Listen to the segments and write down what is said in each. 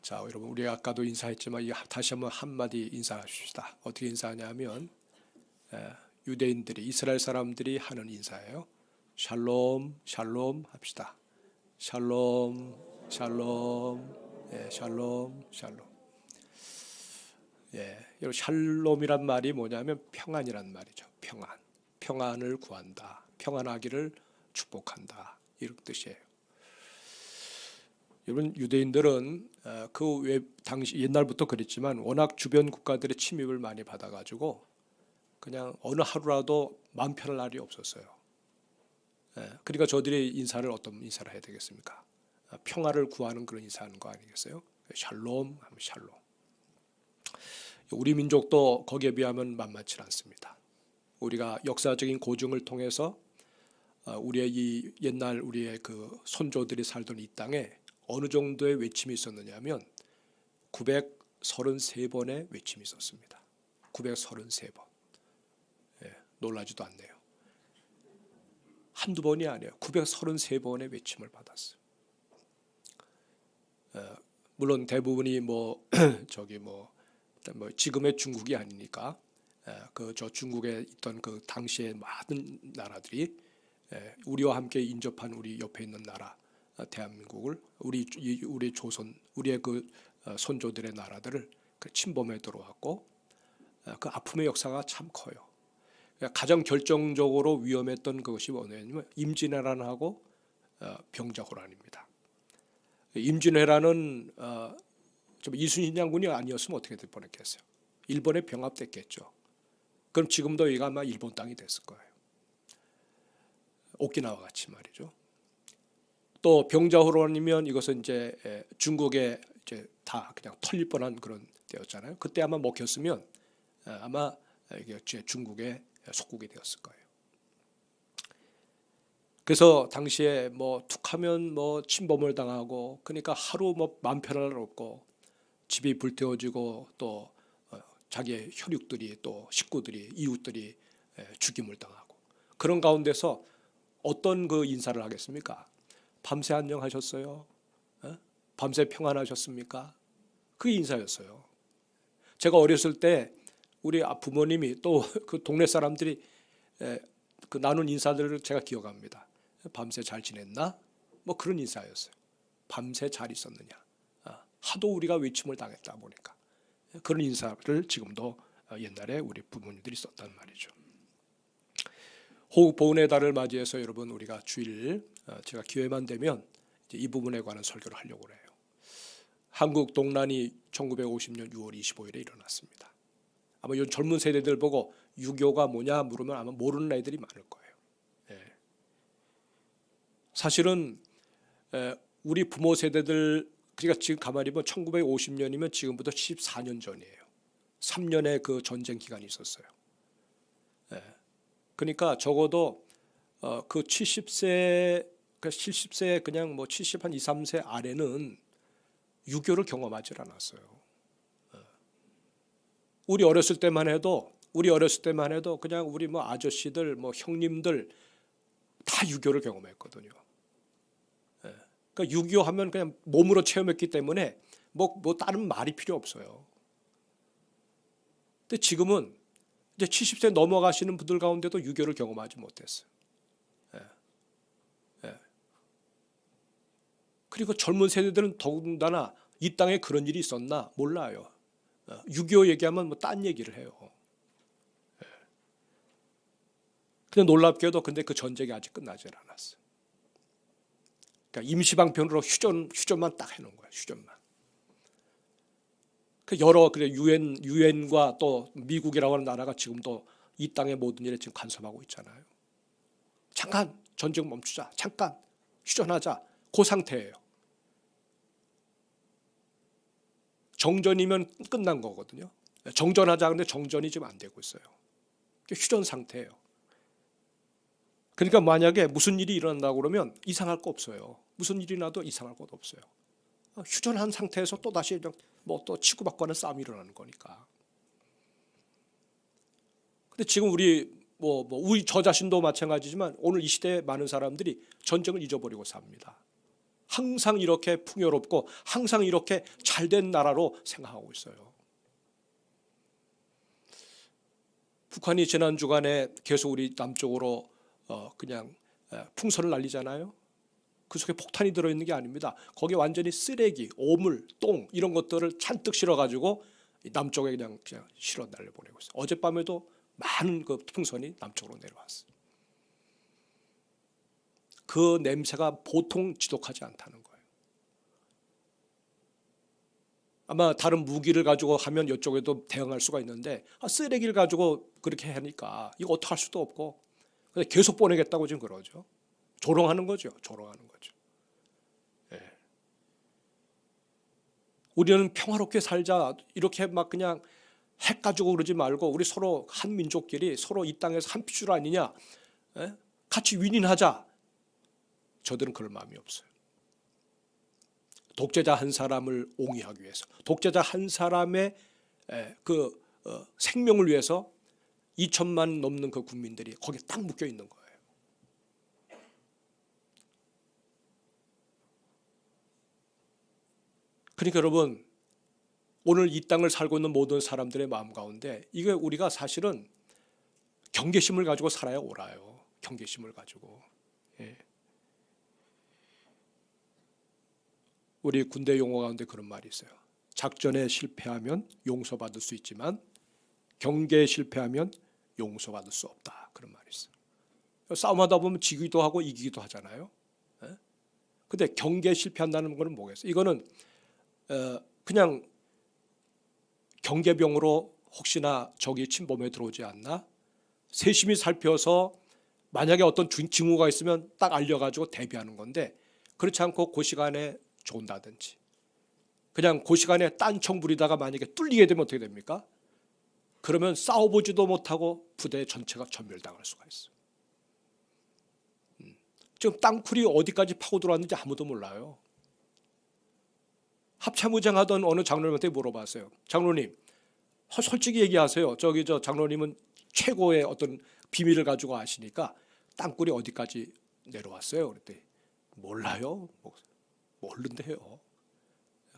자, 여러분, 우리 아까도 인사했지만 다시 한번 한마디 인사하십시다. 어떻게 인사하냐면 유대인들이, 이스라엘 사람들이 하는 인사예요. 샬롬, 샬롬 합시다. 샬롬, 샬롬, 샬롬, 샬롬. 여러분, 샬롬이란 말이 뭐냐면 평안이란 말이죠. 평안, 평안을 구한다, 평안하기를 축복한다, 이런 뜻이에요. 여러분, 유대인들은 당시 옛날부터 그랬지만 워낙 주변 국가들의 침입을 많이 받아가지고 그냥 어느 하루라도 마음 편할 날이 없었어요. 그러니까 저들이 어떤 인사를 해야 되겠습니까? 평화를 구하는 그런 인사하는 거 아니겠어요? 샬롬 하면 샬롬. 우리 민족도 거기에 비하면 만만치 않습니다. 우리가 역사적인 고증을 통해서 우리의 우리의 그 손조들이 살던 이 땅에 어느 정도의 외침이 있었느냐면 933번의 외침이 있었습니다. 933번. 놀라지도 않네요. 한두 번이 아니에요. 933번의 외침을 받았어요. 물론 대부분이 지금의 중국이 아니니까 저 중국에 있던 그 당시의 많은 나라들이 우리와 함께 인접한 우리 옆에 있는 나라 대한민국을 우리 조선 우리의 그 선조들의 나라들을 침범해 들어왔고 그 아픔의 역사가 참 커요. 가장 결정적으로 위험했던 것이 뭐냐면 임진왜란하고 병자호란입니다. 임진왜란은 이순신 장군이 아니었으면 어떻게 될 뻔했겠어요? 일본에 병합됐겠죠. 그럼 지금도 여기가 아마 일본 땅이 됐을 거예요. 오키나와 같이 말이죠. 또 병자호란이면 이것은 이제 중국에 이제 다 그냥 털릴 뻔한 그런 때였잖아요. 그때 아마 먹혔으면 아마 이게 중국의 속국이 되었을 거예요. 그래서 당시에 툭하면 침범을 당하고 그러니까 하루 마음 편할 날 없고 집이 불태워지고 또 자기의 혈육들이 또 식구들이 이웃들이 죽임을 당하고 그런 가운데서 어떤 그 인사를 하겠습니까? 밤새 안녕하셨어요? 밤새 평안하셨습니까? 그게 인사였어요. 제가 어렸을 때 우리 부모님이 또 그 동네 사람들이 그 나눈 인사들을 제가 기억합니다. 밤새 잘 지냈나? 그런 인사였어요. 밤새 잘 있었느냐? 하도 우리가 외침을 당했다 보니까 그런 인사를 지금도 옛날에 우리 부모님들이 썼단 말이죠. 호국 보훈의 달을 맞이해서 여러분 우리가 주일 제가 기회만 되면 이제 이 부분에 관한 설교를 하려고 해요. 한국 동란이 1950년 6월 25일에 일어났습니다. 아마 이 젊은 세대들 보고 유교가 뭐냐 물으면 아마 모르는 애들이 많을 거예요. 사실은 우리 부모 세대들 그러니까 지금 가만히 보면 1950년이면 지금부터 14년 전이에요. 3년의 그 전쟁 기간이 있었어요. 그러니까 적어도 그 70세, 70세 그냥 70 한 2, 3세 아래는 유교를 경험하지 않았어요. 우리 어렸을 때만 해도 그냥 우리 아저씨들, 형님들 다 유교를 경험했거든요. 그러니까 유교하면 그냥 몸으로 체험했기 때문에 다른 말이 필요 없어요. 근데 지금은 이제 70세 넘어가시는 분들 가운데도 유교를 경험하지 못했어요. 그리고 젊은 세대들은 더군다나 이 땅에 그런 일이 있었나 몰라요. 유교 얘기하면 딴 얘기를 해요. 근데 놀랍게도 근데 그 전쟁이 아직 끝나지 않았어요. 그러니까 임시방편으로 휴전만 딱 해놓은 거예요. 휴전만. 그 여러 유엔과 또 미국이라고 하는 나라가 지금도 이 땅의 모든 일에 지금 간섭하고 있잖아요. 잠깐 전쟁 멈추자. 잠깐 휴전하자. 그 상태예요. 정전이면 끝난 거거든요. 정전하자 근데 정전이 지금 안 되고 있어요. 휴전 상태예요. 그러니까 만약에 무슨 일이 일어난다고 그러면 이상할 거 없어요. 무슨 일이 나도 이상할 것도 없어요. 휴전한 상태에서 또 다시 또 치고받고 하는 싸움이 일어나는 거니까. 근데 지금 우리 저 자신도 마찬가지지만 오늘 이 시대에 많은 사람들이 전쟁을 잊어버리고 삽니다. 항상 이렇게 풍요롭고 항상 이렇게 잘된 나라로 생각하고 있어요. 북한이 지난 주간에 계속 우리 남쪽으로 그냥 풍선을 날리잖아요. 그 속에 폭탄이 들어있는 게 아닙니다. 거기에 완전히 쓰레기, 오물, 똥 이런 것들을 잔뜩 실어가지고 남쪽에 그냥 실어 날려보내고 있어요. 어젯밤에도 많은 그 풍선이 남쪽으로 내려왔어요. 그 냄새가 보통 지독하지 않다는 거예요. 아마 다른 무기를 가지고 하면 이쪽에도 대응할 수가 있는데 쓰레기를 가지고 그렇게 하니까 이거 어떻게 할 수도 없고 계속 보내겠다고 지금 그러죠. 조롱하는 거죠. 조롱하는 거죠. 예. 우리는 평화롭게 살자 이렇게 막 그냥 핵 가지고 그러지 말고 우리 서로 한 민족끼리 서로 이 땅에서 한 피줄 아니냐, 예? 같이 윈윈하자. 저들은 그럴 마음이 없어요. 독재자 한 사람을 옹이하기 위해서, 독재자 한 사람의 그 생명을 위해서 2천만 넘는 그 국민들이 거기에 딱 묶여 있는 거예요. 그러니까 여러분, 오늘 이 땅을 살고 있는 모든 사람들의 마음 가운데 이게 우리가 사실은 경계심을 가지고 살아야 옳아요. 경계심을 가지고. 예. 우리 군대 용어 가운데 그런 말이 있어요. 작전에 실패하면 용서받을 수 있지만 경계에 실패하면 용서받을 수 없다. 그런 말이 있어요. 싸움하다 보면 지기도 하고 이기기도 하잖아요. 근데 경계에 실패한다는 것은 뭐겠어요? 이거는 그냥 경계병으로 혹시나 적이 침범해 들어오지 않나 세심히 살펴서 만약에 어떤 징후가 있으면 딱 알려가지고 대비하는 건데 그렇지 않고 그 시간에 좋은다든지 그냥 그 시간에 딴청 부리다가 만약에 뚫리게 되면 어떻게 됩니까? 그러면 싸워보지도 못하고 부대 전체가 전멸당할 수가 있어요. 지금 땅굴이 어디까지 파고 들어왔는지 아무도 몰라요. 합참의장하던 어느 장로님한테 물어봤어요. 장로님, 솔직히 얘기하세요. 저 장로님은 최고의 어떤 비밀을 가지고 아시니까 땅굴이 어디까지 내려왔어요? 그랬더니 몰라요. 모른대요.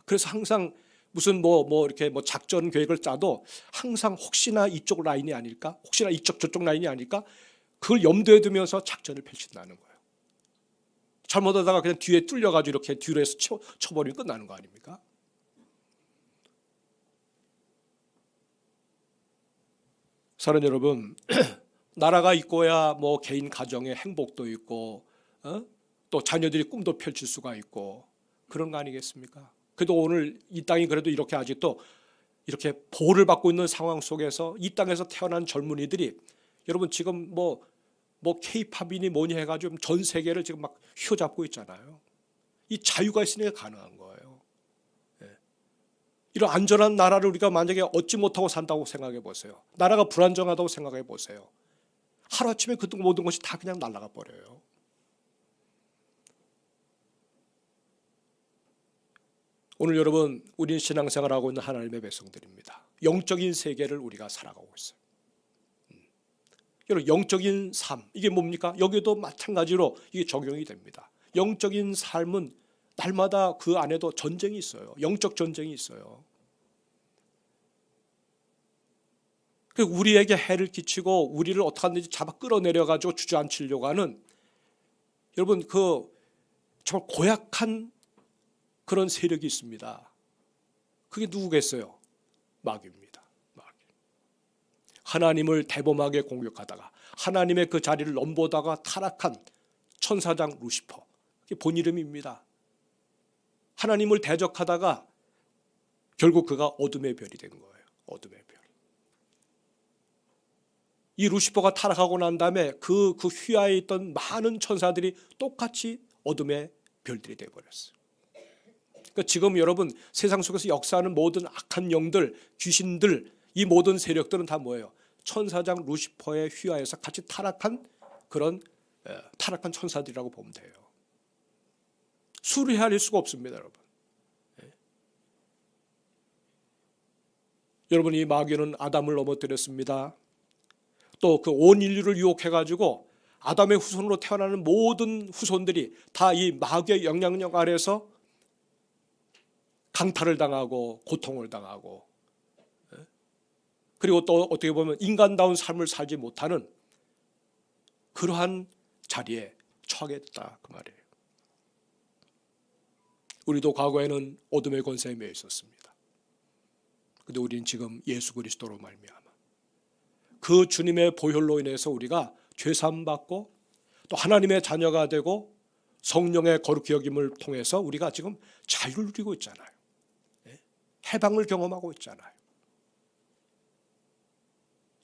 그래서 항상 무슨 이렇게 작전 계획을 짜도 항상 혹시나 이쪽 라인이 아닐까? 혹시나 저쪽 라인이 아닐까? 그걸 염두에 두면서 작전을 펼친다는 거예요. 잘못하다가 그냥 뒤에 뚫려가지고 이렇게 뒤로 해서 쳐버리면 끝나는 거 아닙니까? 사랑하는 여러분, 나라가 있고야 개인 가정의 행복도 있고, 또 자녀들이 꿈도 펼칠 수가 있고 그런 거 아니겠습니까? 그래도 오늘 이 땅이 그래도 이렇게 아직도 이렇게 보호를 받고 있는 상황 속에서 이 땅에서 태어난 젊은이들이 여러분 지금 K-팝이니 뭐니 해가지고 전 세계를 지금 막 휘어잡고 있잖아요. 이 자유가 있으니까 가능한 거예요. 이런 안전한 나라를 우리가 만약에 얻지 못하고 산다고 생각해 보세요. 나라가 불안정하다고 생각해 보세요. 하루아침에 그 모든 것이 다 그냥 날아가 버려요. 오늘 여러분, 우리는 신앙생활하고 있는 하나님의 백성들입니다. 영적인 세계를 우리가 살아가고 있어요. 여러분, 영적인 삶, 이게 뭡니까? 여기도 마찬가지로 이게 적용이 됩니다. 영적인 삶은 날마다 그 안에도 전쟁이 있어요. 영적 전쟁이 있어요. 우리에게 해를 끼치고 우리를 어떻게 하든지 잡아 끌어내려가지고 주저앉히려고 하는 여러분 정말 고약한 그런 세력이 있습니다. 그게 누구겠어요? 마귀입니다. 마귀. 하나님을 대범하게 공격하다가 하나님의 그 자리를 넘보다가 타락한 천사장 루시퍼, 그게 본 이름입니다. 하나님을 대적하다가 결국 그가 어둠의 별이 된 거예요. 어둠의 별. 이 루시퍼가 타락하고 난 다음에 그 휘하에 있던 많은 천사들이 똑같이 어둠의 별들이 되어버렸어요. 그러니까 지금 여러분 세상 속에서 역사하는 모든 악한 영들, 귀신들, 이 모든 세력들은 다 뭐예요? 천사장 루시퍼의 휘하에서 같이 타락한 그런 타락한 천사들이라고 보면 돼요. 수를 헤아릴 수가 없습니다, 여러분. 여러분, 이 마귀는 아담을 넘어뜨렸습니다. 또 그 온 인류를 유혹해가지고 아담의 후손으로 태어나는 모든 후손들이 다 이 마귀의 영향력 아래에서 강탈을 당하고 고통을 당하고, 그리고 또 어떻게 보면 인간다운 삶을 살지 못하는 그러한 자리에 처하게 됐다 그 말이에요. 우리도 과거에는 어둠의 권세에 매여 있었습니다. 그런데 우리는 지금 예수 그리스도로 말미암아 그 주님의 보혈로 인해서 우리가 죄사함 받고 또 하나님의 자녀가 되고 성령의 거룩히 여김을 통해서 우리가 지금 자유를 누리고 있잖아요. 해방을 경험하고 있잖아요.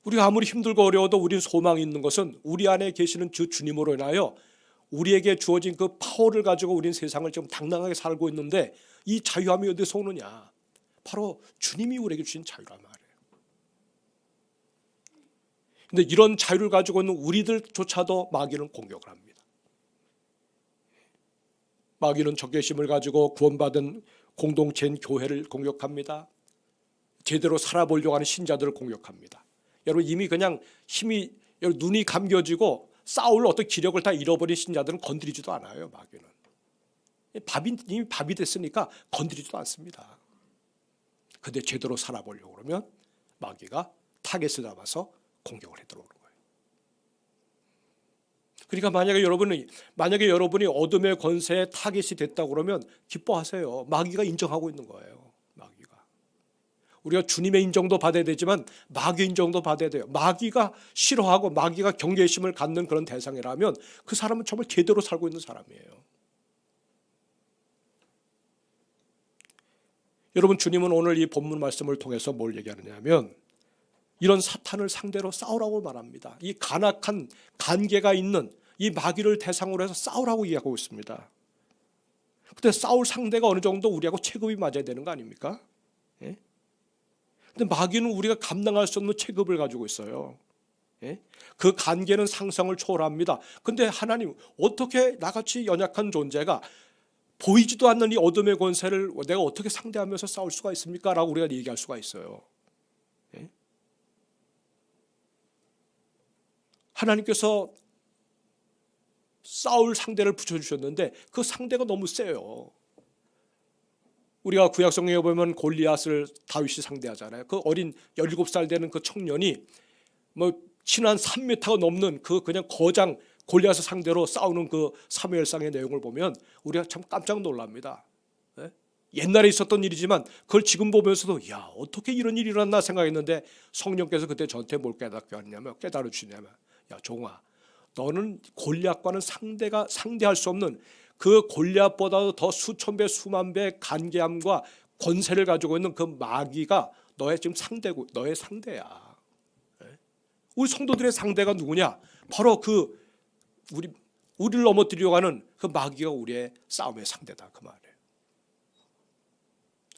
우리가 아무리 힘들고 어려워도 우리는 소망이 있는 것은 우리 안에 계시는 주 주님으로 인하여 우리에게 주어진 그 파워를 가지고 우리는 세상을 좀 당당하게 살고 있는데, 이 자유함이 어디서 오느냐? 바로 주님이 우리에게 주신 자유란 말이에요. 근데 이런 자유를 가지고 있는 우리들조차도 마귀는 공격을 합니다. 마귀는 적개심을 가지고 구원받은 공동체인 교회를 공격합니다. 제대로 살아보려고 하는 신자들을 공격합니다. 여러분 이미 그냥 힘이 눈이 감겨지고 싸울 어떤 기력을 다 잃어버린 신자들은 건드리지도 않아요. 마귀는 이미 밥이 됐으니까 건드리지도 않습니다. 그런데 제대로 살아보려고 그러면 마귀가 타겟을 잡아서 공격을 해 들어오는 거예요. 그러니까 만약에 여러분이 어둠의 권세에 타겟이 됐다고 그러면 기뻐하세요. 마귀가 인정하고 있는 거예요. 우리가 주님의 인정도 받아야 되지만 마귀의 인정도 받아야 돼요. 마귀가 싫어하고 마귀가 경계심을 갖는 그런 대상이라면 그 사람은 정말 제대로 살고 있는 사람이에요. 여러분, 주님은 오늘 이 본문 말씀을 통해서 뭘 얘기하느냐 하면 이런 사탄을 상대로 싸우라고 말합니다. 이 간악한 관계가 있는 이 마귀를 대상으로 해서 싸우라고 이야기하고 있습니다. 근데 싸울 상대가 어느 정도 우리하고 체급이 맞아야 되는 거 아닙니까? 예? 근데 마귀는 우리가 감당할 수 없는 체급을 가지고 있어요. 예? 그 관계는 상상을 초월합니다. 근데 하나님, 어떻게 나같이 연약한 존재가 보이지도 않는 이 어둠의 권세를 내가 어떻게 상대하면서 싸울 수가 있습니까? 라고 우리가 얘기할 수가 있어요. 예? 하나님께서 싸울 상대를 붙여주셨는데 그 상대가 너무 세요. 우리가 구약성경에 보면 골리앗을 다윗이 상대하잖아요. 그 어린 17살 되는 그 청년이 친한 3m가 넘는 그 그냥 거장 골리앗을 상대로 싸우는 그 사무엘상의 내용을 보면 우리가 참 깜짝 놀랍니다. 예? 옛날에 있었던 일이지만 그걸 지금 보면서도 야, 어떻게 이런 일이 일어났나 생각했는데 성령께서 그때 저한테 뭘 깨닫게 하냐면 깨달아 주냐면, 야 종아, 너는 골리앗과는 상대할 수 없는 그 골리앗보다도 더 수천 배 수만 배 간계함과 권세를 가지고 있는 그 마귀가 너의 지금 상대고 너의 상대야. 우리 성도들의 상대가 누구냐? 바로 그 우리를 넘어뜨리려고 하는 그 마귀가 우리의 싸움의 상대다 그 말이에요.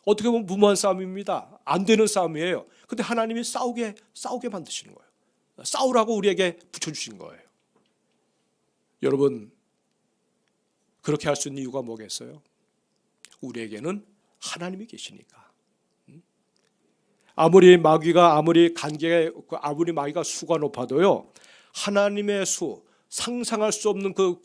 어떻게 보면 무모한 싸움입니다. 안 되는 싸움이에요. 근데 하나님이 싸우게 만드시는 거예요. 싸우라고 우리에게 붙여주신 거예요. 여러분, 그렇게 할 수 있는 이유가 뭐겠어요? 우리에게는 하나님이 계시니까. 아무리 마귀가 수가 높아도요, 하나님의 수, 상상할 수 없는 그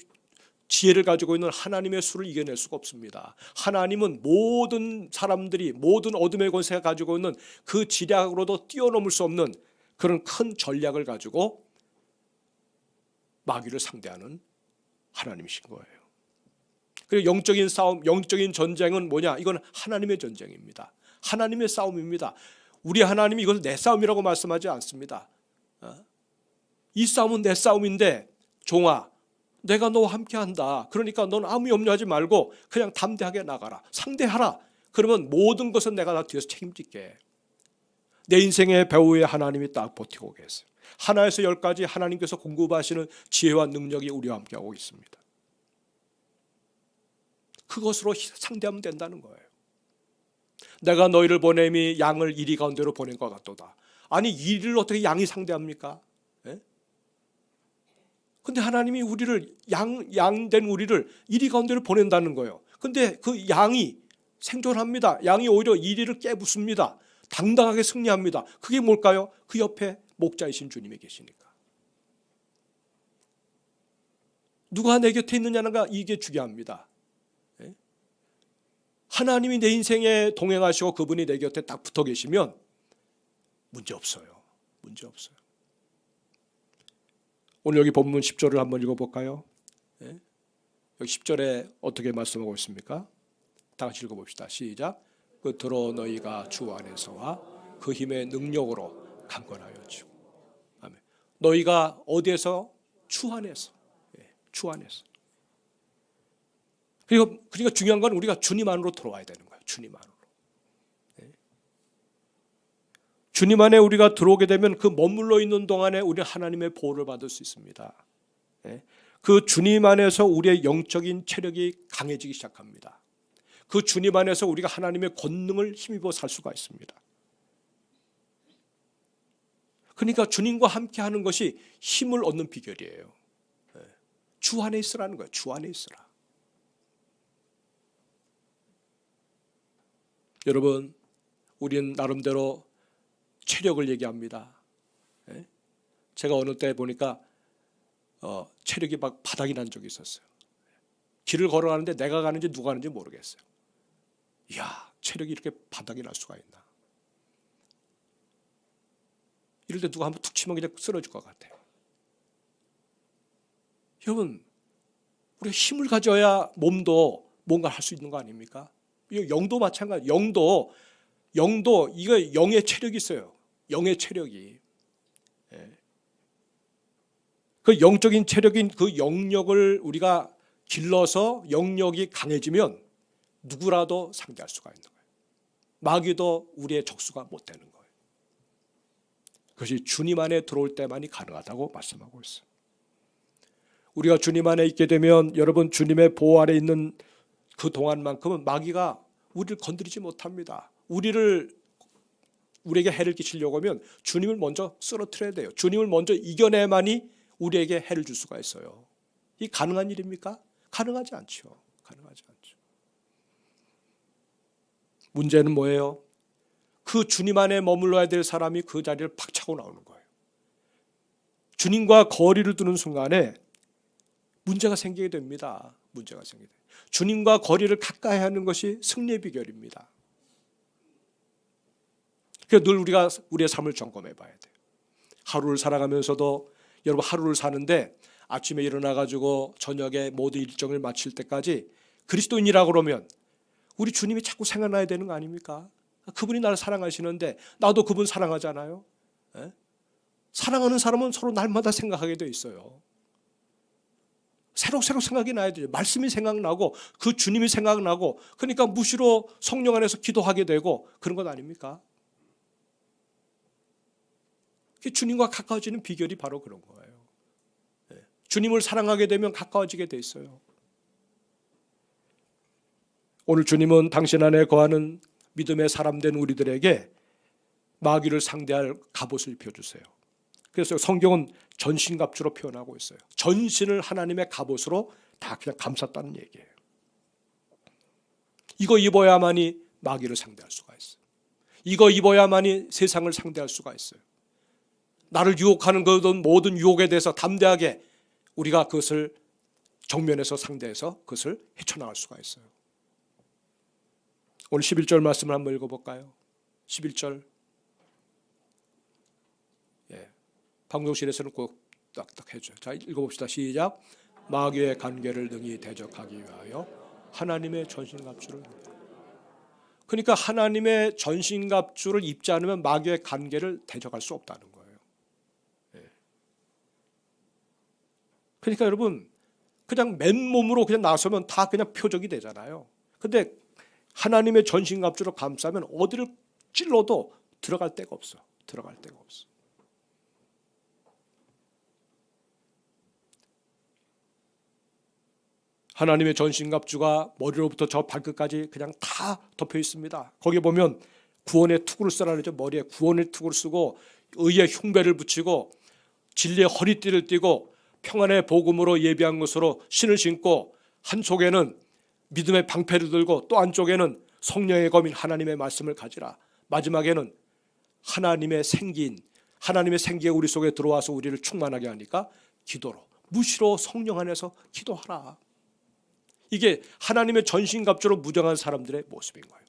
지혜를 가지고 있는 하나님의 수를 이겨낼 수가 없습니다. 하나님은 모든 사람들이 모든 어둠의 권세가 가지고 있는 그 지략으로도 뛰어넘을 수 없는 그런 큰 전략을 가지고 마귀를 상대하는 하나님이신 거예요. 그리고 영적인 싸움, 영적인 전쟁은 뭐냐? 이건 하나님의 전쟁입니다. 하나님의 싸움입니다. 우리 하나님이 이것을 내 싸움이라고 말씀하지 않습니다. 이 싸움은 내 싸움인데 종아, 내가 너와 함께한다. 그러니까 넌 아무 염려하지 말고 그냥 담대하게 나가라. 상대하라. 그러면 모든 것은 내가 다 뒤에서 책임질게. 내 인생의 배후에 하나님이 딱 버티고 계세요. 하나에서 10까지 하나님께서 공급하시는 지혜와 능력이 우리와 함께하고 있습니다. 그것으로 상대하면 된다는 거예요. 내가 너희를 보냄이 양을 이리 가운데로 보낸 것 같도다. 아니, 이리를 어떻게 양이 상대합니까? 근데 하나님이 우리를 양된 우리를 이리 가운데로 보낸다는 거예요. 근데 그 양이 생존합니다. 양이 오히려 이리를 깨부숩니다. 당당하게 승리합니다. 그게 뭘까요? 그 옆에 목자이신 주님이 계시니까. 누가 내 곁에 있느냐가 이게 중요합니다. 하나님이 내 인생에 동행하시고 그분이 내 곁에 딱 붙어 계시면 문제 없어요. 문제 없어요. 오늘 여기 본문 10절을 한번 읽어볼까요? 여기 10절에 어떻게 말씀하고 있습니까? 다 같이 읽어봅시다. 시작. 끝으로 너희가 주 안에서와 그 힘의 능력으로 강건하여지고. 아멘. 너희가 어디에서? 주 안에서. 주 안에서. 그러니까 중요한 건 우리가 주님 안으로 들어와야 되는 거예요. 주님 안으로. 주님 안에 우리가 들어오게 되면 그 머물러 있는 동안에 우리는 하나님의 보호를 받을 수 있습니다. 그 주님 안에서 우리의 영적인 체력이 강해지기 시작합니다. 그 주님 안에서 우리가 하나님의 권능을 힘입어 살 수가 있습니다. 그러니까 주님과 함께 하는 것이 힘을 얻는 비결이에요. 주 안에 있으라는 거예요. 주 안에 있으라. 여러분, 우리는 나름대로 체력을 얘기합니다. 제가 어느 때 보니까 체력이 막 바닥이 난 적이 있었어요. 길을 걸어가는데 내가 가는지 누가 가는지 모르겠어요. 이야, 체력이 이렇게 바닥이 날 수가 있나. 이럴 때 누가 한번 툭 치면 그냥 쓰러질 것 같아요. 여러분, 우리가 힘을 가져야 몸도 뭔가 할 수 있는 거 아닙니까? 영도 마찬가지. 영도 이거 영의 체력이 있어요. 영의 체력이. 그 영적인 체력인 그 영역을 우리가 길러서 영역이 강해지면 누구라도 상대할 수가 있는 거예요. 마귀도 우리의 적수가 못 되는 거예요. 그것이 주님 안에 들어올 때만이 가능하다고 말씀하고 있어요. 우리가 주님 안에 있게 되면 여러분, 주님의 보호 아래 있는 그 동안만큼은 마귀가 우리를 건드리지 못합니다. 우리에게 해를 끼치려고 하면 주님을 먼저 쓰러뜨려야 돼요. 주님을 먼저 이겨내야만이 우리에게 해를 줄 수가 있어요. 이 가능한 일입니까? 가능하지 않죠. 가능하지 않죠. 문제는 뭐예요? 그 주님 안에 머물러야 될 사람이 그 자리를 박차고 나오는 거예요. 주님과 거리를 두는 순간에 문제가 생기게 됩니다. 문제가 생기게 돼요. 주님과 거리를 가까이 하는 것이 승리의 비결입니다. 그래서 늘 우리가 우리의 삶을 점검해 봐야 돼요. 하루를 살아가면서도 여러분, 하루를 사는데 아침에 일어나가지고 저녁에 모든 일정을 마칠 때까지 그리스도인이라고 그러면 우리 주님이 자꾸 생각나야 되는 거 아닙니까? 그분이 나를 사랑하시는데 나도 그분 사랑하잖아요. 사랑하는 사람은 서로 날마다 생각하게 돼 있어요. 새록새록 생각이 나야 돼요. 말씀이 생각나고 그 주님이 생각나고, 그러니까 무시로 성령 안에서 기도하게 되고 그런 것 아닙니까? 주님과 가까워지는 비결이 바로 그런 거예요. 주님을 사랑하게 되면 가까워지게 돼 있어요. 오늘 주님은 당신 안에 거하는 믿음의 사람 된 우리들에게 마귀를 상대할 갑옷을 입혀주세요. 그래서 성경은 전신갑주로 표현하고 있어요. 전신을 하나님의 갑옷으로 다 그냥 감쌌다는 얘기예요. 이거 입어야만이 마귀를 상대할 수가 있어요. 이거 입어야만이 세상을 상대할 수가 있어요. 나를 유혹하는 그 모든 유혹에 대해서 담대하게 우리가 그것을 정면에서 상대해서 그것을 헤쳐나갈 수가 있어요. 오늘 11절 말씀을 한번 읽어볼까요? 11절. 방송실에서는 꼭 딱딱 해줘요. 자, 읽어봅시다. 시작. 마귀의 관계를 능히 대적하기 위하여 하나님의 전신갑주를. 그러니까 하나님의 전신갑주를 입지 않으면 마귀의 관계를 대적할 수 없다는 거예요. 그러니까 여러분, 그냥 맨몸으로 그냥 나서면 다 그냥 표적이 되잖아요. 근데 하나님의 전신갑주로 감싸면 어디를 찔러도 들어갈 데가 없어. 들어갈 데가 없어. 하나님의 전신갑주가 머리로부터 저 발끝까지 그냥 다 덮여 있습니다. 거기 보면 구원의 투구를 쓰라 그러죠. 머리에 구원의 투구를 쓰고 의의 흉배를 붙이고 진리의 허리띠를 띠고 평안의 복음으로 예비한 것으로 신을 신고, 한쪽에는 믿음의 방패를 들고 또 한쪽에는 성령의 검인 하나님의 말씀을 가지라. 마지막에는 하나님의 생기가 우리 속에 들어와서 우리를 충만하게 하니까 기도로 무시로 성령 안에서 기도하라. 이게 하나님의 전신갑주로 무장한 사람들의 모습인 거예요.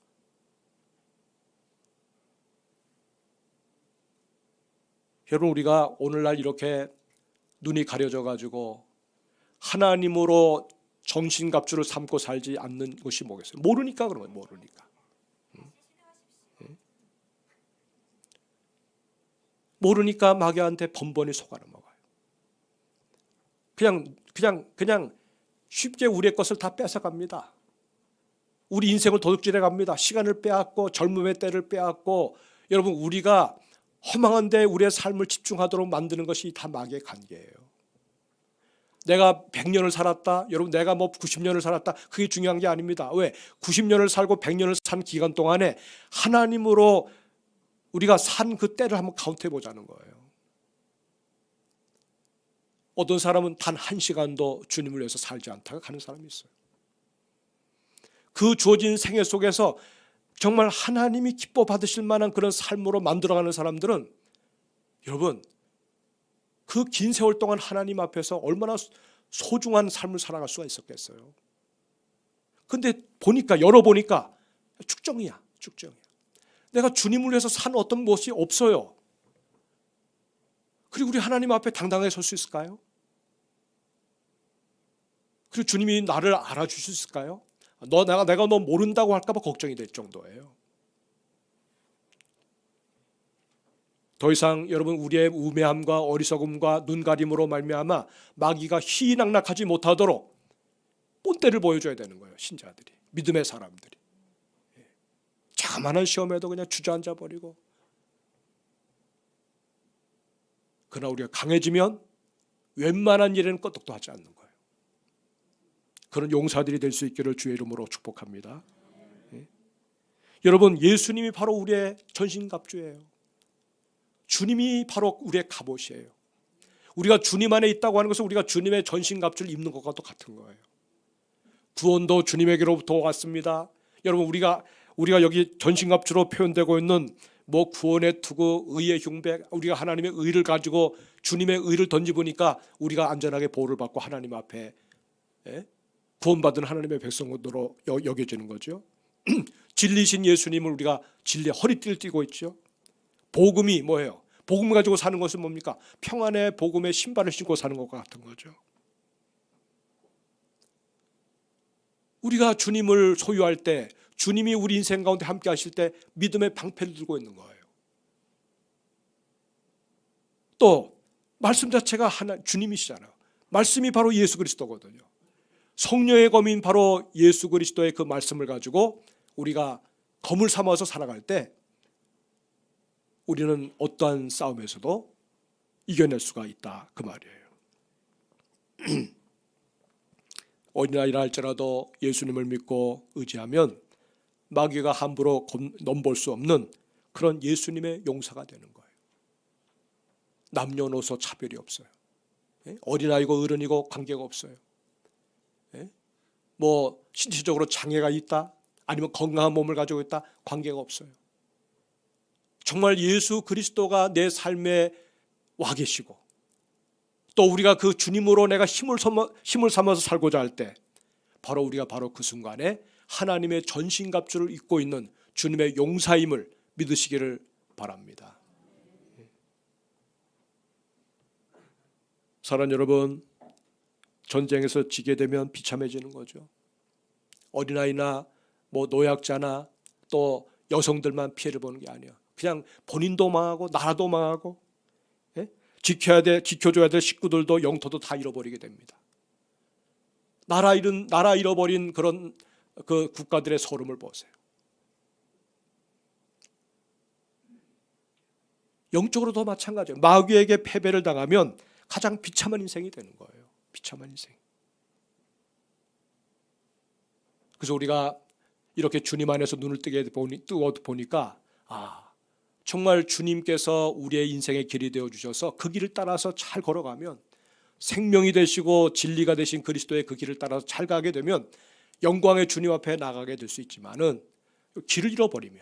여러분, 우리가 오늘날 이렇게 눈이 가려져 가지고 하나님으로 전신갑주를 삼고 살지 않는 것이 뭐겠어요? 모르니까 그런 거예요. 모르니까. 모르니까 마귀한테 번번이 속아는 먹어요. 그냥 쉽게 우리의 것을 다 뺏어갑니다. 우리 인생을 도둑질해 갑니다. 시간을 빼앗고 젊음의 때를 빼앗고, 여러분, 우리가 허망한 데 우리의 삶을 집중하도록 만드는 것이 다 마귀의 관계예요. 내가 100년을 살았다. 여러분, 내가 뭐 90년을 살았다. 그게 중요한 게 아닙니다. 왜? 90년을 살고 100년을 산 기간 동안에 하나님으로 우리가 산 그 때를 한번 카운트해 보자는 거예요. 어떤 사람은 단 1시간도 주님을 위해서 살지 않다가 가는 사람이 있어요. 그 주어진 생애 속에서 정말 하나님이 기뻐 받으실 만한 그런 삶으로 만들어가는 사람들은, 여러분, 그 긴 세월 동안 하나님 앞에서 얼마나 소중한 삶을 살아갈 수가 있었겠어요. 근데 열어보니까 축정이야. 내가 주님을 위해서 산 어떤 것이 없어요. 그리고 우리 하나님 앞에 당당하게 설 수 있을까요? 그리고 주님이 나를 알아줄 수 있을까요? 내가 너 모른다고 할까 봐 걱정이 될 정도예요. 더 이상 여러분, 우리의 우매함과 어리석음과 눈가림으로 말미암아 마귀가 희희낙낙하지 못하도록 본때를 보여줘야 되는 거예요. 신자들이, 믿음의 사람들이. 자만한 시험에도 그냥 주저앉아 버리고, 그러나 우리가 강해지면 웬만한 일에는 끄떡도 하지 않는 거예요. 그런 용사들이 될 수 있기를 주의 이름으로 축복합니다. 여러분, 예수님이 바로 우리의 전신갑주예요. 주님이 바로 우리의 갑옷이에요. 우리가 주님 안에 있다고 하는 것은 우리가 주님의 전신갑주를 입는 것과 똑같은 거예요. 구원도 주님에게로부터 왔습니다. 여러분, 우리가 여기 전신갑주로 표현되고 있는 뭐 구원의 투구, 의의 흉배, 우리가 하나님의 의를 가지고 주님의 의를 던지보니까 우리가 안전하게 보호를 받고 하나님 앞에 구원받은 하나님의 백성으로 여겨지는 거죠. 진리신 예수님을 우리가 진리의 허리띠를 띠고 있죠. 복음이 뭐예요? 복음 가지고 사는 것은 뭡니까? 평안의 복음의 신발을 신고 사는 것과 같은 거죠. 우리가 주님을 소유할 때, 주님이 우리 인생 가운데 함께 하실 때 믿음의 방패를 들고 있는 거예요. 또 말씀 자체가 주님이시잖아요. 말씀이 바로 예수 그리스도거든요. 성령의 검인 바로 예수 그리스도의 그 말씀을 가지고 우리가 검을 삼아서 살아갈 때 우리는 어떠한 싸움에서도 이겨낼 수가 있다, 그 말이에요. 어린아이라 할지라도 예수님을 믿고 의지하면 마귀가 함부로 넘볼 수 없는 그런 예수님의 용사가 되는 거예요. 남녀노소 차별이 없어요. 어린아이고 어른이고 관계가 없어요. 뭐 신체적으로 장애가 있다, 아니면 건강한 몸을 가지고 있다, 관계가 없어요. 정말 예수 그리스도가 내 삶에 와 계시고, 또 우리가 그 주님으로 내가 힘을 삼아서 살고자 할 때 바로 우리가 바로 그 순간에 하나님의 전신갑주를 입고 있는 주님의 용사임을 믿으시기를 바랍니다. 사랑하는 여러분, 전쟁에서 지게 되면 비참해지는 거죠. 어린아이나 뭐 노약자나 또 여성들만 피해를 보는 게 아니에요. 그냥 본인도 망하고 나라도 망하고, 지켜줘야 될 식구들도 영토도 다 잃어버리게 됩니다. 나라 잃어버린 그런 그 국가들의 서름을 보세요. 영적으로도 마찬가지예요. 마귀에게 패배를 당하면 가장 비참한 인생이 되는 거예요. 비참한 인생. 그래서 우리가 이렇게 주님 안에서 눈을 뜨고 보니까 정말 주님께서 우리의 인생의 길이 되어 주셔서 그 길을 따라서 잘 걸어가면, 생명이 되시고 진리가 되신 그리스도의 그 길을 따라서 잘 가게 되면 영광의 주님 앞에 나가게 될 수 있지만은, 길을 잃어버리면,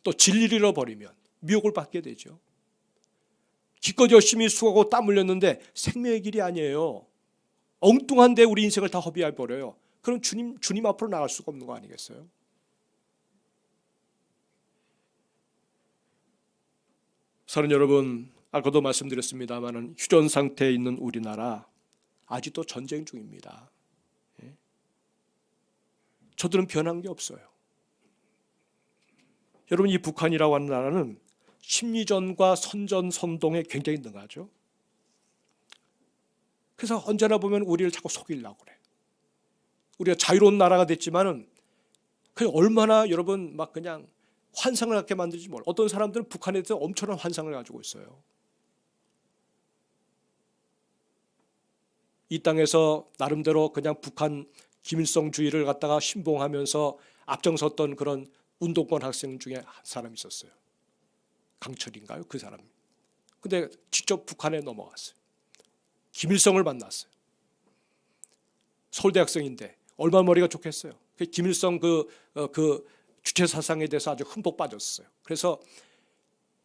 또 진리를 잃어버리면 미혹을 받게 되죠. 기껏 열심히 수고하고 땀 흘렸는데 생명의 길이 아니에요. 엉뚱한데 우리 인생을 다 허비해 버려요. 그럼 주님 앞으로 나갈 수가 없는 거 아니겠어요? 사랑하는 여러분, 아까도 말씀드렸습니다마는 휴전 상태에 있는 우리나라 아직도 전쟁 중입니다. 저들은 변한 게 없어요. 여러분, 이 북한이라고 하는 나라는 심리전과 선전 선동에 굉장히 능하죠. 그래서 언제나 보면 우리를 자꾸 속이려고 그래. 우리가 자유로운 나라가 됐지만은 그 얼마나 여러분 막 그냥 환상을 갖게 만들지 몰라. 어떤 사람들은 북한에 대해서 엄청난 환상을 가지고 있어요. 이 땅에서 나름대로 그냥 북한 김일성주의를 갖다가 신봉하면서 앞장섰던 그런 운동권 학생 중에 한 사람이 있었어요. 강철인가요? 그 사람. 근데 직접 북한에 넘어갔어요. 김일성을 만났어요. 서울대학생인데 얼마나 머리가 좋겠어요. 김일성 그 주체 사상에 대해서 아주 흠뻑 빠졌어요. 그래서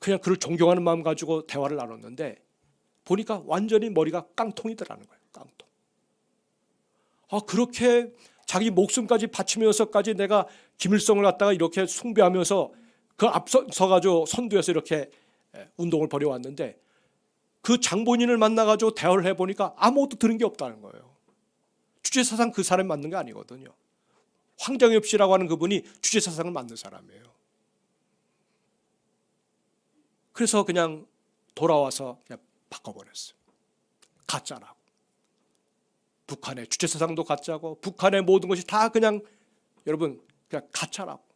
그냥 그를 존경하는 마음 가지고 대화를 나눴는데 보니까 완전히 머리가 깡통이더라는 거예요. 깡통. 그렇게 자기 목숨까지 바치면서까지 내가 김일성을 갖다가 이렇게 숭배하면서 그 앞서가지고 선두에서 이렇게 운동을 벌여왔는데 그 장본인을 만나가지고 대화를 해보니까 아무것도 들은 게 없다는 거예요. 주체사상 그 사람이 맞는 게 아니거든요. 황정엽 씨라고 하는 그분이 주체사상을 맞는 사람이에요. 그래서 그냥 돌아와서 그냥 바꿔버렸어요. 가짜라고. 북한의 주체사상도 가짜고 북한의 모든 것이 다 그냥 여러분 그냥 가짜라고.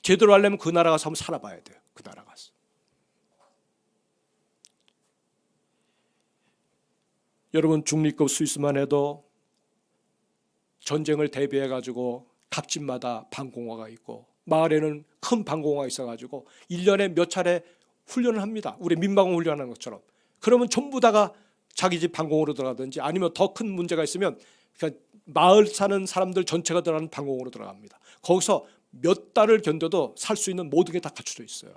제대로 하려면 그 나라 가서 한번 살아봐야 돼요. 그 나라 가서. 여러분 중립국 스위스만 해도 전쟁을 대비해 가지고 각 집마다 방공호가 있고 마을에는 큰 방공호가 있어가지고 1년에 몇 차례 훈련을 합니다. 우리 민방공 훈련하는 것처럼. 그러면 전부 다가 자기 집 방공호로 들어가든지 아니면 더 큰 문제가 있으면 그러니까 마을 사는 사람들 전체가 들어가는 방공호로 들어갑니다. 거기서 몇 달을 견뎌도 살 수 있는 모든 게 다 갖춰져 있어요.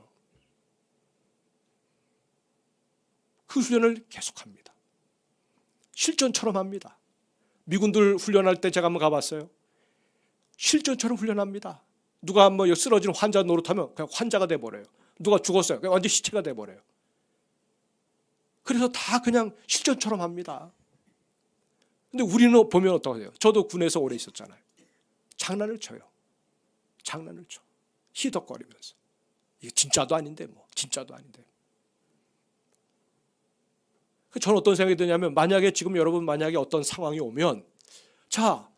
그 훈련을 계속합니다. 실전처럼 합니다. 미군들 훈련할 때 제가 한번 가봤어요. 실전처럼 훈련합니다. 누가 한번 쓰러진 환자 노릇하면 그냥 환자가 돼버려요. 누가 죽었어요. 그냥 완전 시체가 돼버려요. 그래서 다 그냥 실전처럼 합니다. 근데 우리는 보면 어떠세요? 저도 군에서 오래 있었잖아요. 장난을 쳐요. 장난을 쳐. 희덕거리면서. 이게 진짜도 아닌데 뭐. 진짜도 아닌데. 저는 어떤 생각이 드냐면 만약에 지금 여러분 만약에 어떤 상황이 오면 자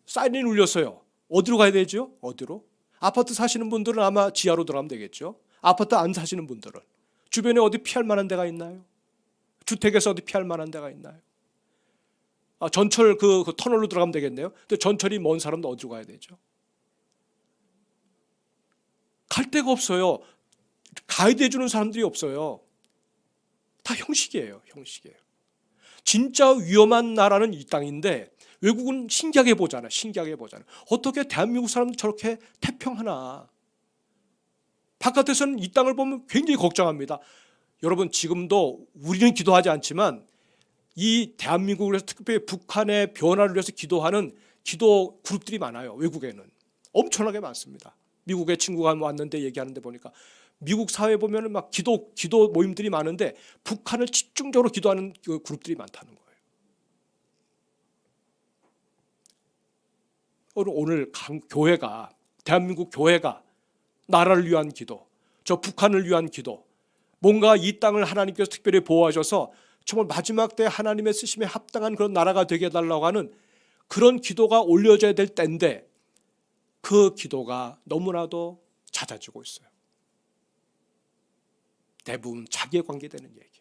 사이렌이 울렸어요. 어디로 가야 되죠? 어디로? 아파트 사시는 분들은 아마 지하로 들어가면 되겠죠. 아파트 안 사시는 분들은 주변에 어디 피할 만한 데가 있나요? 주택에서 어디 피할 만한 데가 있나요? 전철 그 터널로 들어가면 되겠네요. 근데 전철이 먼 사람도 어디로 가야 되죠? 갈 데가 없어요. 가이드 해주는 사람들이 없어요. 다 형식이에요. 형식이에요. 진짜 위험한 나라는 이 땅인데 외국은 신기하게 보잖아요. 신기하게 보잖아요. 어떻게 대한민국 사람들 저렇게 태평하나. 바깥에서는 이 땅을 보면 굉장히 걱정합니다. 여러분 지금도 우리는 기도하지 않지만 이 대한민국을 위해서 특별히 북한의 변화를 위해서 기도하는 기도 그룹들이 많아요. 외국에는. 엄청나게 많습니다. 미국의 친구가 왔는데 얘기하는데 보니까 미국 사회에 보면 막 기도 모임들이 많은데 북한을 집중적으로 기도하는 그 그룹들이 많다는 거예요. 오늘 교회가 대한민국 교회가 나라를 위한 기도, 저 북한을 위한 기도, 뭔가 이 땅을 하나님께서 특별히 보호하셔서 정말 마지막 때 하나님의 쓰심에 합당한 그런 나라가 되게 해달라고 하는 그런 기도가 올려져야 될 때인데 그 기도가 너무나도 잦아지고 있어요. 대부분 자기에 관계되는 얘기예요.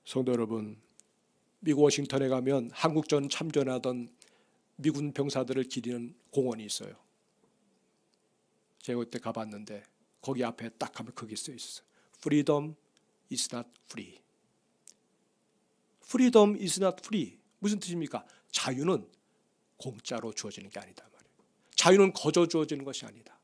성도 여러분, 미국 워싱턴에 가면 한국전 참전하던 미군 병사들을 기리는 공원이 있어요. 제가 그때 가봤는데 거기 앞에 딱 하면 거기 써 있어요. Freedom is not free. Freedom is not free. 무슨 뜻입니까? 자유는 공짜로 주어지는 게 아니다 말이에요. 자유는 거저 주어지는 것이 아니다.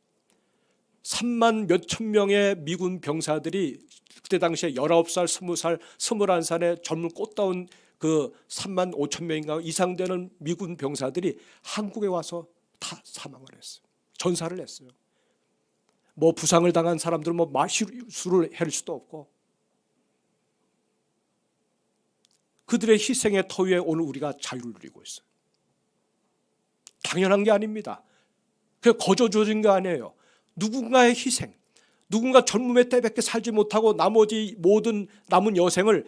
3만 몇천 명의 미군 병사들이 그때 당시에 19살, 20살, 21살의 젊은 꽃다운 그 3만 5천 명인가 이상 되는 미군 병사들이 한국에 와서 다 사망을 했어요. 전사를 했어요. 뭐 부상을 당한 사람들은 뭐 마술을 해릴 수도 없고, 그들의 희생의 터위에 오늘 우리가 자유를 누리고 있어요. 당연한 게 아닙니다. 그게 거저 주어진 게 아니에요. 누군가의 희생, 누군가 젊음의 때밖에 살지 못하고 나머지 모든 남은 여생을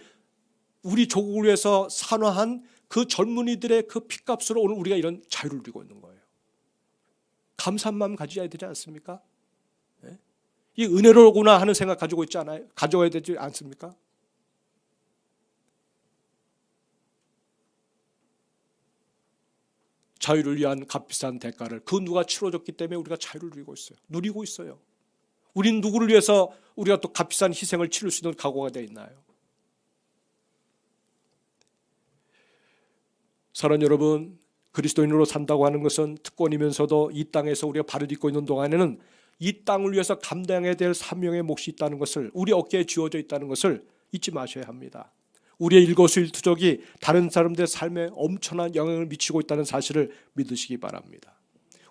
우리 조국을 위해서 산화한 그 젊은이들의 그 핏값으로 오늘 우리가 이런 자유를 누리고 있는 거예요. 감사한 마음 가져야 되지 않습니까? 네? 이 은혜로구나 하는 생각 가지고 있지 않아요? 가져야 되지 않습니까? 자유를 위한 값비싼 대가를 그 누가 치러줬기 때문에 우리가 자유를 누리고 있어요. 우린 누구를 위해서 우리가 또 값비싼 희생을 치를 수 있는 각오가 되어 있나요? 사랑하는 여러분, 그리스도인으로 산다고 하는 것은 특권이면서도 이 땅에서 우리가 발을 딛고 있는 동안에는 이 땅을 위해서 감당해야 될 사명의 몫이 있다는 것을, 우리 어깨에 쥐어져 있다는 것을 잊지 마셔야 합니다. 우리의 일거수일투족이 다른 사람들의 삶에 엄청난 영향을 미치고 있다는 사실을 믿으시기 바랍니다.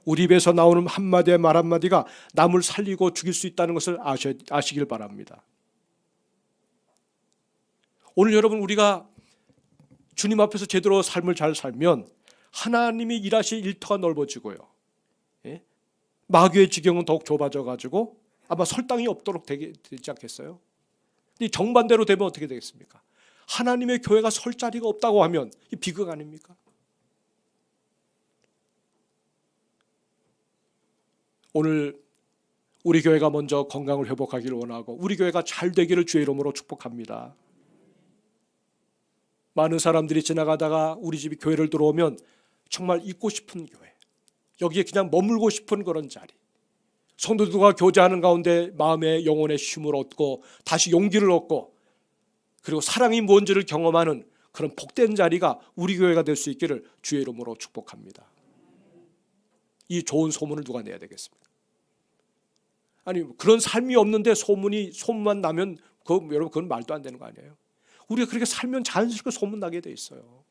우리 입에서 나오는 한마디의 말 한마디가 남을 살리고 죽일 수 있다는 것을 아시길 바랍니다. 오늘 여러분, 우리가 주님 앞에서 제대로 삶을 잘 살면 하나님이 일하실 일터가 넓어지고요, 마귀의 지경은 더욱 좁아져 가지고 아마 설 땅이 없도록 되지 않겠어요? 정반대로 되면 어떻게 되겠습니까? 하나님의 교회가 설 자리가 없다고 하면 이 비극 아닙니까? 오늘 우리 교회가 먼저 건강을 회복하기를 원하고 우리 교회가 잘 되기를 주의 이름으로 축복합니다. 많은 사람들이 지나가다가 우리 집이 교회를 들어오면 정말 있고 싶은 교회, 여기에 그냥 머물고 싶은 그런 자리, 성도들과 교제하는 가운데 마음의 영혼의 쉼을 얻고 다시 용기를 얻고 그리고 사랑이 뭔지를 경험하는 그런 복된 자리가 우리 교회가 될 수 있기를 주의 이름으로 축복합니다. 이 좋은 소문을 누가 내야 되겠습니까? 아니, 그런 삶이 없는데 소문만 나면 여러분 그건 말도 안 되는 거 아니에요? 우리가 그렇게 살면 자연스럽게 소문나게 돼 있어요.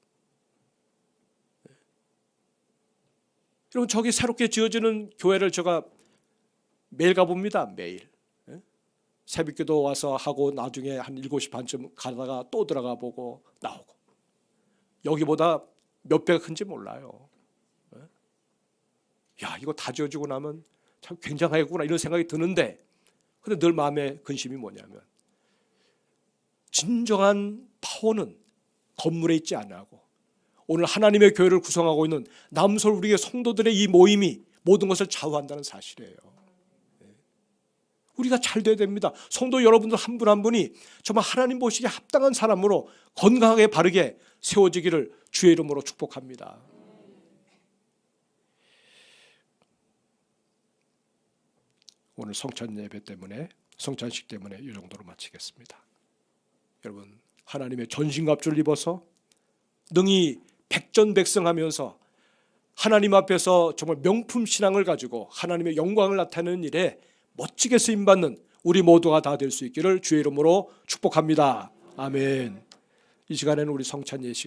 여러분, 저기 새롭게 지어지는 교회를 제가 매일 가봅니다. 매일. 새벽기도 와서 하고 나중에 한 7시 반쯤 가다가 또 들어가 보고 나오고, 여기보다 몇 배가 큰지 몰라요. 야, 이거 다 지어지고 나면 참 굉장하겠구나 이런 생각이 드는데, 근데 늘 마음에 근심이 뭐냐면 진정한 파워는 건물에 있지 않고 오늘 하나님의 교회를 구성하고 있는 남솔 우리의 성도들의 이 모임이 모든 것을 좌우한다는 사실이에요. 우리가 잘 돼야 됩니다. 성도 여러분들 한 분 한 분이 정말 하나님 보시기에 합당한 사람으로 건강하게 바르게 세워지기를 주의 이름으로 축복합니다. 오늘 성찬 예배 때문에, 성찬식 때문에 이 정도로 마치겠습니다. 여러분, 하나님의 전신갑주를 입어서 능히 백전백승하면서 하나님 앞에서 정말 명품 신앙을 가지고 하나님의 영광을 나타내는 일에 멋지게 쓰임받는 우리 모두가 다 될 수 있기를 주의 이름으로 축복합니다. 아멘. 이 시간에는 우리 성찬 예식을